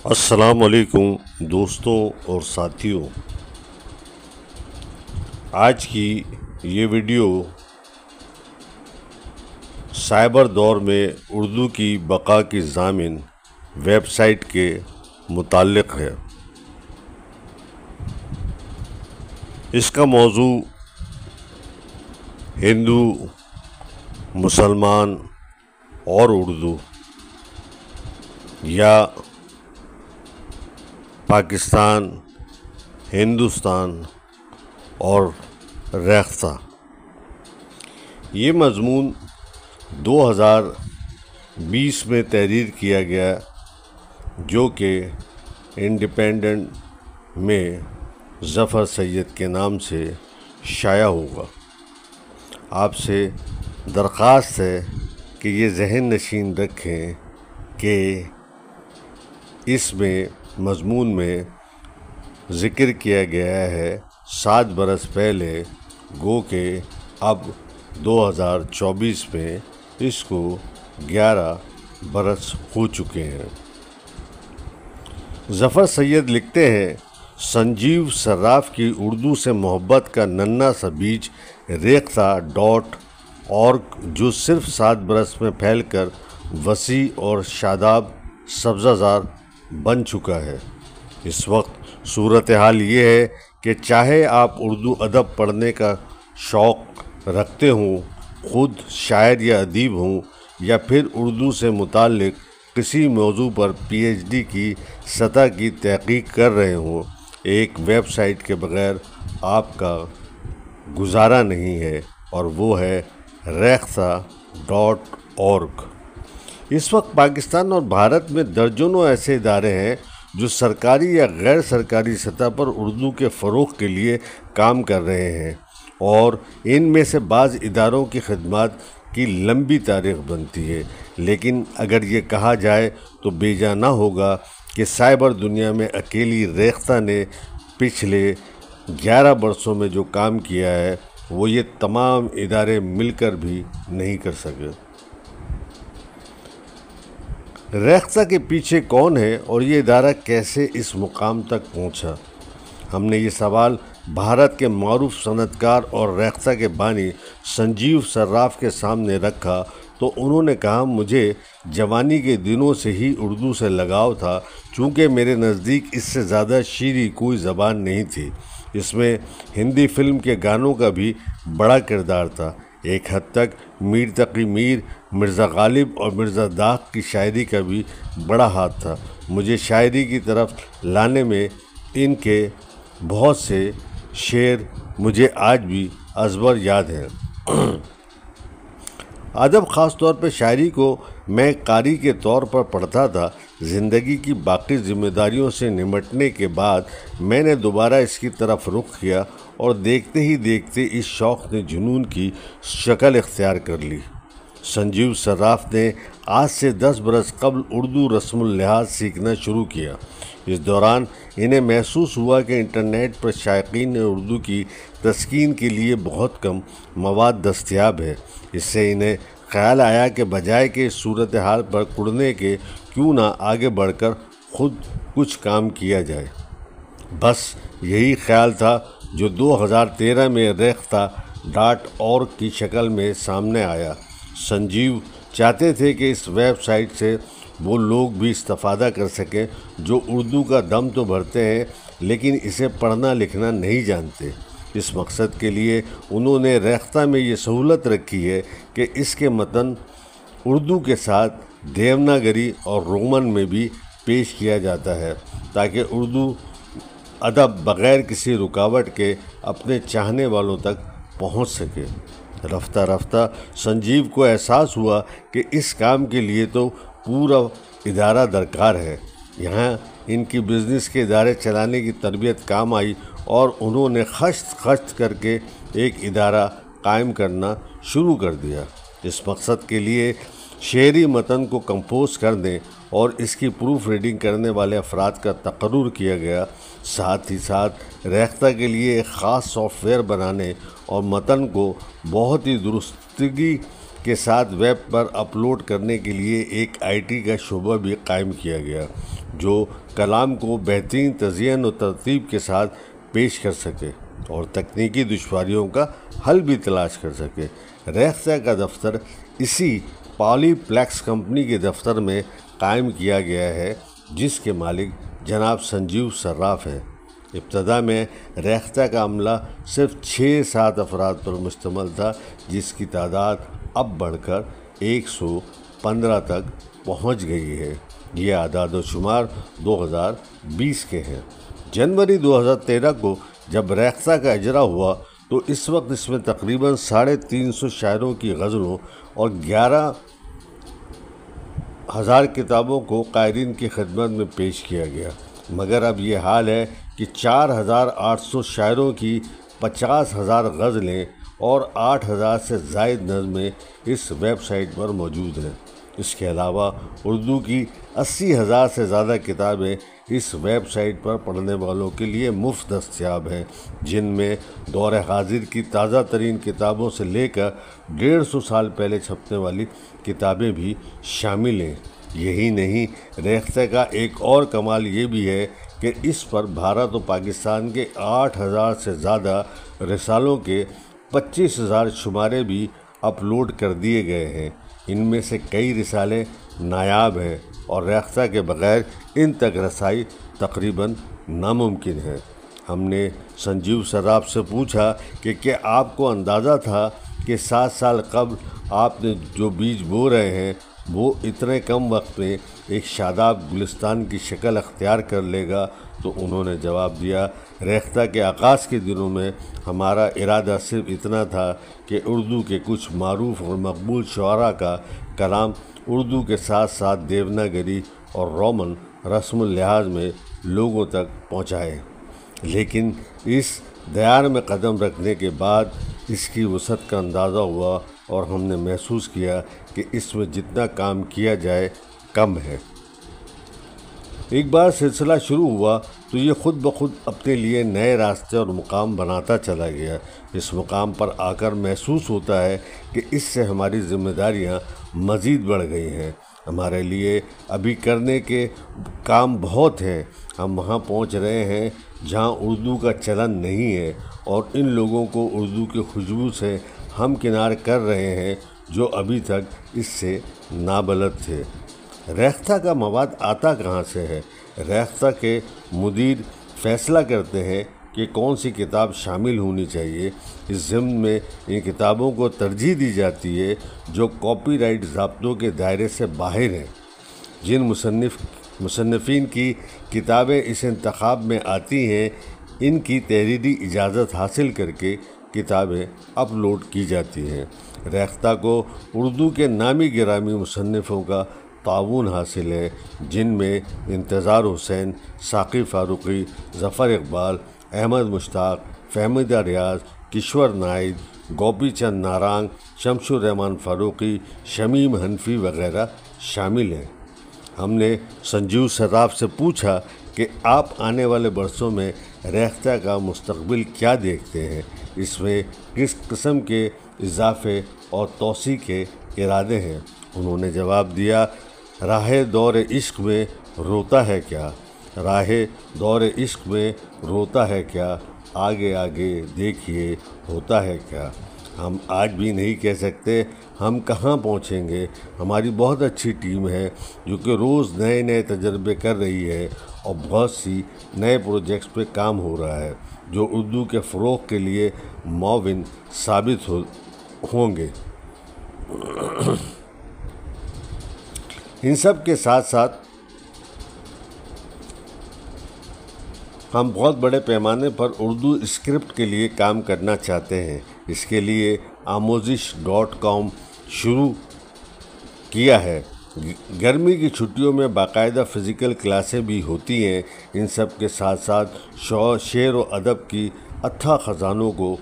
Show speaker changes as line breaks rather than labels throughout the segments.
السلام علیکم دوستوں اور ساتھیوں، آج کی یہ ویڈیو سائبر دور میں اردو کی بقا کی ضامن ویب سائٹ کے متعلق ہے۔ اس کا موضوع ہندو، مسلمان اور اردو، یا پاکستان، ہندوستان اور ریختہ۔ یہ مضمون 2020 میں تحریر کیا گیا، جو کہ انڈیپینڈنٹ میں ظفر سید کے نام سے شائع ہوگا۔ آپ سے درخواست ہے کہ یہ ذہن نشین رکھیں کہ اس مضمون میں ذکر کیا گیا ہے 7 برس پہلے، گو کہ اب 2024 میں اس کو 11 برس ہو چکے ہیں۔ ظفر سید لکھتے ہیں، سنجیو صراف کی اردو سے محبت کا ننھا سا بیج ریختہ.org، جو صرف 7 برس میں پھیل کر وسیع اور شاداب سبزہ زار بن چکا ہے۔ اس وقت صورتحال یہ ہے کہ چاہے آپ اردو ادب پڑھنے کا شوق رکھتے ہوں، خود شاعر یا ادیب ہوں، یا پھر اردو سے متعلق کسی موضوع پر PhD کی سطح کی تحقیق کر رہے ہوں، ایک ویب سائٹ کے بغیر آپ کا گزارا نہیں ہے، اور وہ ہے ریختہ.org۔ اس وقت پاکستان اور بھارت میں درجنوں ایسے ادارے ہیں جو سرکاری یا غیر سرکاری سطح پر اردو کے فروغ کے لیے کام کر رہے ہیں، اور ان میں سے بعض اداروں کی خدمات کی لمبی تاریخ بنتی ہے۔ لیکن اگر یہ کہا جائے تو بے جا نہ ہوگا کہ سائبر دنیا میں اکیلی ریختہ نے پچھلے 11 برسوں میں جو کام کیا ہے، وہ یہ تمام ادارے مل کر بھی نہیں کر سکے۔ ریختہ کے پیچھے کون ہے اور یہ ادارہ کیسے اس مقام تک پہنچا؟ ہم نے یہ سوال بھارت کے معروف صنعت کار اور ریختہ کے بانی سنجیو صراف کے سامنے رکھا تو انہوں نے کہا، مجھے جوانی کے دنوں سے ہی اردو سے لگاؤ تھا، چونکہ میرے نزدیک اس سے زیادہ شیریں کوئی زبان نہیں تھی۔ اس میں ہندی فلم کے گانوں کا بھی بڑا کردار تھا، ایک حد تک میر تقی میر، مرزا غالب اور مرزا داغ کی شاعری کا بھی بڑا ہاتھ تھا۔ مجھے شاعری کی طرف لانے میں ان کے بہت سے شعر مجھے آج بھی ازبر یاد ہیں۔ ادب، خاص طور پہ شاعری کو میں قاری کے طور پر پڑھتا تھا۔ زندگی کی باقی ذمہ داریوں سے نمٹنے کے بعد میں نے دوبارہ اس کی طرف رخ کیا، اور دیکھتے ہی دیکھتے اس شوق نے جنون کی شکل اختیار کر لی۔ سنجیو صراف نے آج سے 10 برس قبل اردو رسم اللحاظ سیکھنا شروع کیا۔ اس دوران انہیں محسوس ہوا کہ انٹرنیٹ پر شائقین اردو کی تسکین کے لیے بہت کم مواد دستیاب ہے۔ اس سے انہیں خیال آیا کہ بجائے کہ اس صورتحال پر کڑنے کے، کیوں نہ آگے بڑھ کر خود کچھ کام کیا جائے۔ بس یہی خیال تھا جو 2013 میں ریختہ.org کی شکل میں سامنے آیا۔ سنجیو چاہتے تھے کہ اس ویب سائٹ سے وہ لوگ بھی استفادہ کر سکیں جو اردو کا دم تو بھرتے ہیں لیکن اسے پڑھنا لکھنا نہیں جانتے۔ اس مقصد کے لیے انہوں نے ریختہ میں یہ سہولت رکھی ہے کہ اس کے متن اردو کے ساتھ دیوناگری اور رومن میں بھی پیش کیا جاتا ہے، تاکہ اردو ادب بغیر کسی رکاوٹ کے اپنے چاہنے والوں تک پہنچ سکے۔ رفتہ رفتہ سنجیو کو احساس ہوا کہ اس کام کے لیے تو پورا ادارہ درکار ہے۔ یہاں ان کی بزنس کے ادارے چلانے کی تربیت کام آئی، اور انہوں نے خشت کر کے ایک ادارہ قائم کرنا شروع کر دیا۔ اس مقصد کے لیے شعری متن کو کمپوز کرنے اور اس کی پروف ریڈنگ کرنے والے افراد کا تقرر کیا گیا۔ ساتھ ہی ساتھ ریختہ کے لیے ایک خاص سافٹ ویئر بنانے اور متن کو بہت ہی درستگی کے ساتھ ویب پر اپلوڈ کرنے کے لیے ایک IT کا شعبہ بھی قائم کیا گیا۔ جو کلام کو بہترین تزئین و ترتیب کے ساتھ پیش کر سکے اور تکنیکی دشواریوں کا حل بھی تلاش کر سکے۔ ریختہ کا دفتر اسی پالی پلیکس کمپنی کے دفتر میں قائم کیا گیا ہے، جس کے مالک جناب سنجیو صراف ہیں۔ ابتدا میں ریختہ کا عملہ صرف 6-7 افراد پر مشتمل تھا، جس کی تعداد اب بڑھ کر 115 تک پہنچ گئی ہے۔ یہ اعداد و شمار 2020 کے ہیں۔ جنوری 2013 کو جب ریختہ کا اجرا ہوا تو اس وقت اس میں تقریباً 350 شاعروں کی غزلوں اور 11,000 کتابوں کو قائرین کی خدمت میں پیش کیا گیا، مگر اب یہ حال ہے کہ 4,800 شاعروں کی 50,000 غزلیں اور 8,000 سے زائد نظمیں اس ویب سائٹ پر موجود ہیں۔ اس کے علاوہ اردو کی 80,000 سے زیادہ کتابیں اس ویب سائٹ پر پڑھنے والوں کے لیے مفت دستیاب ہیں، جن میں دور حاضر کی تازہ ترین کتابوں سے لے کر 150 سال پہلے چھپنے والی کتابیں بھی شامل ہیں۔ یہی نہیں، ریختہ کا ایک اور کمال یہ بھی ہے کہ اس پر بھارت و پاکستان کے 8,000 سے زیادہ رسالوں کے 25,000 شمارے بھی اپلوڈ کر دیے گئے ہیں۔ ان میں سے کئی رسالے نایاب ہیں اور ریختہ کے بغیر ان تک رسائی تقریباً ناممکن ہے۔ ہم نے سنجیو صراف سے پوچھا کہ کیا آپ کو اندازہ تھا کہ 7 سال قبل آپ نے جو بیج بو رہے ہیں وہ اتنے کم وقت میں ایک شاداب گلستان کی شکل اختیار کر لے گا؟ تو انہوں نے جواب دیا، ریختہ کے آغاز کے دنوں میں ہمارا ارادہ صرف اتنا تھا کہ اردو کے کچھ معروف اور مقبول شعراء کا کلام اردو کے ساتھ ساتھ دیوناگری اور رومن رسم اللحاظ میں لوگوں تک پہنچائے، لیکن اس دیار میں قدم رکھنے کے بعد اس کی وسعت کا اندازہ ہوا اور ہم نے محسوس کیا کہ اس میں جتنا کام کیا جائے کم ہے۔ ایک بار سلسلہ شروع ہوا تو یہ خود بخود اپنے لیے نئے راستے اور مقام بناتا چلا گیا۔ اس مقام پر آ کر محسوس ہوتا ہے کہ اس سے ہماری ذمہ داریاں مزید بڑھ گئی ہیں۔ ہمارے لیے ابھی کرنے کے کام بہت ہیں۔ ہم وہاں پہنچ رہے ہیں جہاں اردو کا چلن نہیں ہے اور ان لوگوں کو اردو کی خوشبو سے ہمکنار کر رہے ہیں جو ابھی تک اس سے نابلد تھے۔ ریختہ کا مواد آتا کہاں سے ہے؟ ریختہ کے مدیر فیصلہ کرتے ہیں کہ کون سی کتاب شامل ہونی چاہیے۔ اس ضمن میں ان کتابوں کو ترجیح دی جاتی ہے جو کاپی رائٹ ضابطوں کے دائرے سے باہر ہیں۔ جن مصنفین کی کتابیں اس انتخاب میں آتی ہیں، ان کی تحریری اجازت حاصل کر کے کتابیں اپلوڈ کی جاتی ہیں۔ ریختہ کو اردو کے نامی گرامی مصنفوں کا تعاون حاصل ہے، جن میں انتظار حسین، ساقی فاروقی، ظفر اقبال، احمد مشتاق، فہمیدہ ریاض، کشور نائک، گوپی چند نارنگ، شمس الرحمن فاروقی، شمیم حنفی وغیرہ شامل ہیں۔ ہم نے سنجیو صراف سے پوچھا کہ آپ آنے والے برسوں میں ریختہ کا مستقبل کیا دیکھتے ہیں، اس میں کس قسم کے اضافے اور توسیع کے ارادے ہیں۔ انہوں نے جواب دیا، راہ دور عشق میں روتا ہے کیا، راہ دور عشق میں روتا ہے کیا، آگے آگے دیکھیے ہوتا ہے کیا۔ ہم آج بھی نہیں کہہ سکتے ہم کہاں پہنچیں گے۔ ہماری بہت اچھی ٹیم ہے جو کہ روز نئے نئے تجربے کر رہی ہے اور بہت سی نئے پروجیکٹس پہ کام ہو رہا ہے جو اردو کے فروغ کے لیے معاون ثابت ہوں گے۔ ان سب کے ساتھ ساتھ ہم بہت بڑے پیمانے پر اردو اسکرپٹ کے لیے کام کرنا چاہتے ہیں۔ اس کے لیے آموزش.com شروع کیا ہے۔ گرمی کی چھٹیوں میں باقاعدہ فزیکل کلاسیں بھی ہوتی ہیں۔ ان سب کے ساتھ ساتھ شعر و ادب کی اتھاہ خزانوں کو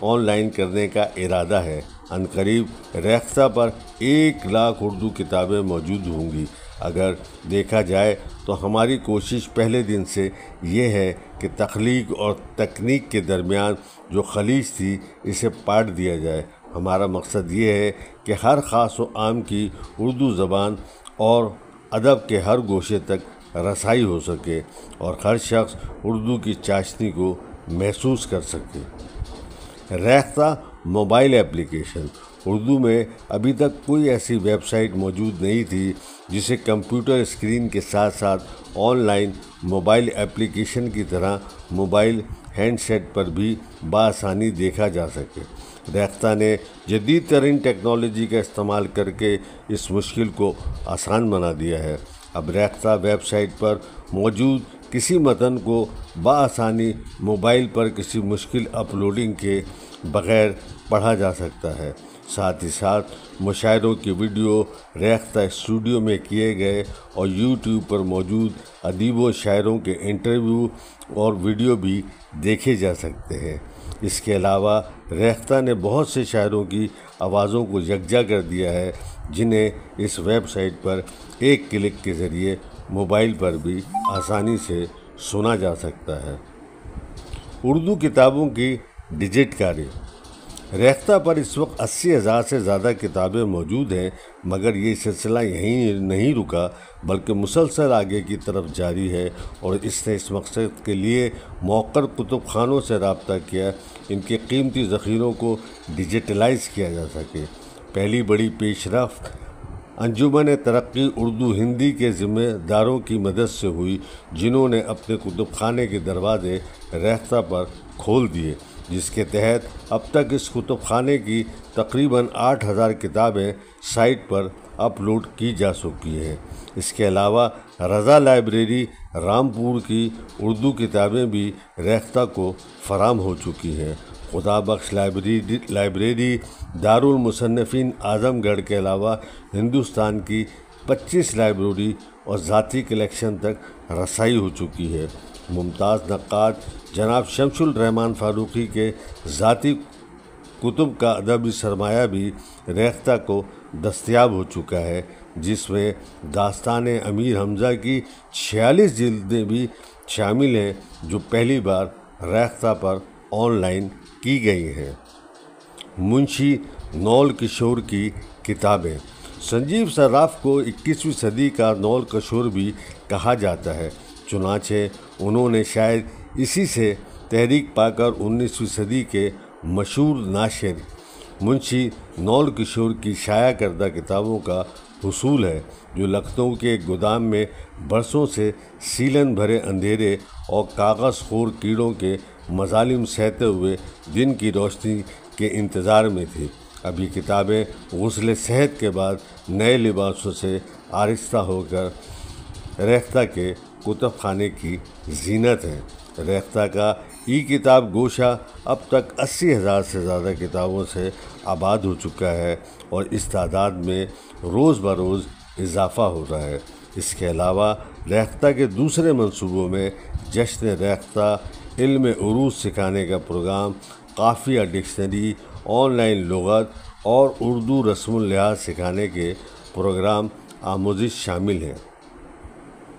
آن لائن کرنے کا ارادہ ہے۔ عنقریب ریختہ پر 1,00,000 اردو کتابیں موجود ہوں گی۔ اگر دیکھا جائے تو ہماری کوشش پہلے دن سے یہ ہے کہ تخلیق اور تکنیک کے درمیان جو خلیج تھی اسے پاٹ دیا جائے۔ ہمارا مقصد یہ ہے کہ ہر خاص و عام کی اردو زبان اور ادب کے ہر گوشے تک رسائی ہو سکے اور ہر شخص اردو کی چاشنی کو محسوس کر سکے۔ Rekhta mobile application. اردو میں ابھی تک کوئی ایسی ویب سائٹ موجود نہیں تھی جسے کمپیوٹر اسکرین کے ساتھ ساتھ آن لائن موبائل ایپلیکیشن کی طرح موبائل ہینڈ سیٹ پر بھی بآسانی دیکھا جا سکے۔ ریختہ نے جدید ترین ٹیکنالوجی کا استعمال کر کے اس مشکل کو آسان بنا دیا ہے۔ اب ریختہ ویب سائٹ پر موجود کسی متن کو بآسانی موبائل پر کسی مشکل اپلوڈنگ کے بغیر پڑھا جا سکتا ہے۔ ساتھ ہی ساتھ مشاعروں کی ویڈیو ریختہ اسٹوڈیو میں کیے گئے اور یوٹیوب پر موجود ادیب و شاعروں کے انٹرویو اور ویڈیو بھی دیکھے جا سکتے ہیں۔ اس کے علاوہ ریختہ نے بہت سے شاعروں کی آوازوں کو یکجا کر دیا ہے جنہیں اس ویب سائٹ پر ایک کلک کے ذریعے موبائل پر بھی آسانی سے سنا جا سکتا ہے۔ اردو کتابوں کی ڈیجٹ کاری۔ ریختہ پر اس وقت 80,000 سے زیادہ کتابیں موجود ہیں، مگر یہ سلسلہ یہیں نہیں رکا بلکہ مسلسل آگے کی طرف جاری ہے، اور اس نے اس مقصد کے لیے موقر کتب خانوں سے رابطہ کیا ان کے قیمتی ذخیروں کو ڈیجیٹلائز کیا جا سکے۔ پہلی بڑی پیش رفت انجمن ترقی اردو ہندی کے ذمہ داروں کی مدد سے ہوئی، جنہوں نے اپنے کتب خانے کے دروازے ریختہ پر کھول دیے، جس کے تحت اب تک اس کتب خانے کی تقریباً 8,000 کتابیں سائٹ پر اپلوڈ کی جا چکی ہیں۔ اس کے علاوہ رضا لائبریری رامپور کی اردو کتابیں بھی ریختہ کو فراہم ہو چکی ہیں۔ خدا بخش لائبریری دارالمصنفین اعظم گڑھ کے علاوہ ہندوستان کی 25 لائبریری اور ذاتی کلیکشن تک رسائی ہو چکی ہے۔ ممتاز نقاد جناب شمس الرحمان فاروقی کے ذاتی کتب کا ادبی سرمایہ بھی ریختہ کو دستیاب ہو چکا ہے، جس میں داستان امیر حمزہ کی 46 جلدیں بھی شامل ہیں جو پہلی بار ریختہ پر آن لائن کی گئی ہیں۔ منشی نول کشور کی کتابیں۔ سنجیو صراف کو 21ویں صدی کا نول کشور بھی کہا جاتا ہے، چنانچہ انہوں نے شاید اسی سے تحریک پا کر 19ویں صدی کے مشہور ناشر منشی نول کشور کی شائع کردہ کتابوں کا حصول ہے، جو لکھنؤ کے ایک گودام میں برسوں سے سیلن بھرے اندھیرے اور کاغذ خور کیڑوں کے مظالم سہتے ہوئے دن کی روشنی کے انتظار میں تھی۔ اب یہ کتابیں غسل صحت کے بعد نئے لباسوں سے آراستہ ہو کر ریختہ کے کتب خانے کی زینت ہیں۔ ریختہ کا ای کتاب گوشہ اب تک 80,000 سے زیادہ کتابوں سے آباد ہو چکا ہے اور اس تعداد میں روز بروز اضافہ ہو رہا ہے۔ اس کے علاوہ ریختہ کے دوسرے منصوبوں میں جشن ریختہ، علم عروض سکھانے کا پروگرام، قافیہ ڈکشنری، آن لائن لغت اور اردو رسم اللحاظ سکھانے کے پروگرام آموزش شامل ہیں۔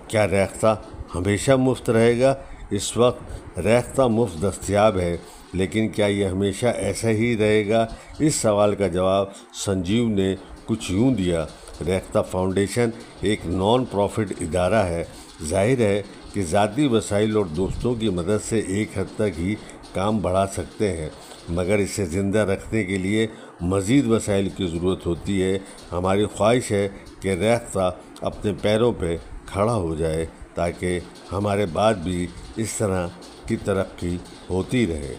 کیا ریختہ ہمیشہ مفت رہے گا؟ اس وقت ریختہ مفت دستیاب ہے، لیکن کیا یہ ہمیشہ ایسا ہی رہے گا؟ اس سوال کا جواب سنجیو نے کچھ یوں دیا: ریختہ فاؤنڈیشن ایک نان پروفٹ ادارہ ہے۔ ظاہر ہے کہ ذاتی وسائل اور دوستوں کی مدد سے ایک حد تک ہی کام بڑھا سکتے ہیں، مگر اسے زندہ رکھنے کے لیے مزید وسائل کی ضرورت ہوتی ہے۔ ہماری خواہش ہے کہ ریختہ اپنے پیروں پہ کھڑا ہو جائے تاکہ ہمارے بعد بھی اس طرح کی ترقی ہوتی رہے۔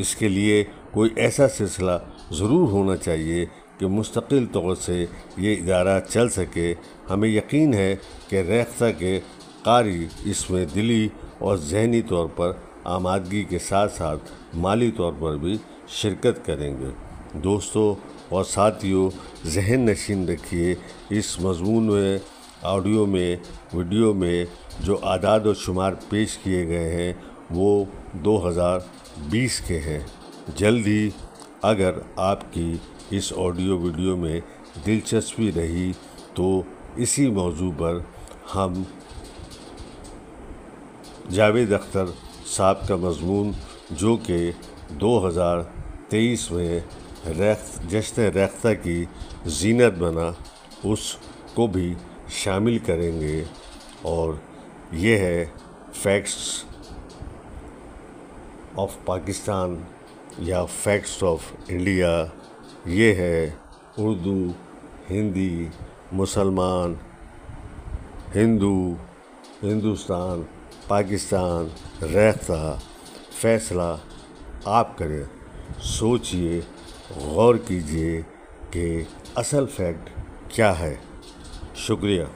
اس کے لیے کوئی ایسا سلسلہ ضرور ہونا چاہیے کہ مستقل طور سے یہ ادارہ چل سکے۔ ہمیں یقین ہے کہ ریختہ کے قاری اس میں دلی اور ذہنی طور پر آمادگی کے ساتھ ساتھ مالی طور پر بھی شرکت کریں گے۔ دوستو اور ساتھیوں، ذہن نشین رکھیے، اس مضمون میں، آڈیو میں، ویڈیو میں جو اعداد و شمار پیش کیے گئے ہیں وہ 2020 کے ہیں۔ جلد ہی اگر آپ کی اس آڈیو ویڈیو میں دلچسپی رہی تو اسی موضوع پر ہم جاوید اختر صاحب کا مضمون جو کہ 2023 میں جشن ریختہ کی زینت بنا، اس کو بھی شامل کریں گے اور یہ ہے فیکٹس آف پاکستان یا فیکٹس آف انڈیا. یہ ہے اردو، ہندی، مسلمان، ہندو، ہندوستان، پاکستان، ریختہ، فیصلہ. آپ کریں، سوچئے، غور کیجئے کہ اصل فیکٹ کیا ہے. شکریہ.